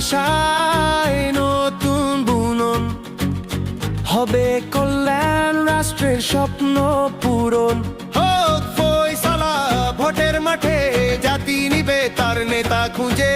আশায় নতুন বুনন হবে কল্যাণ, রাষ্ট্রের স্বপ্ন পূরণ। হোক ফয়সালা ভোটের মাঠে, জাতি নিবে তার নেতা খুঁজে।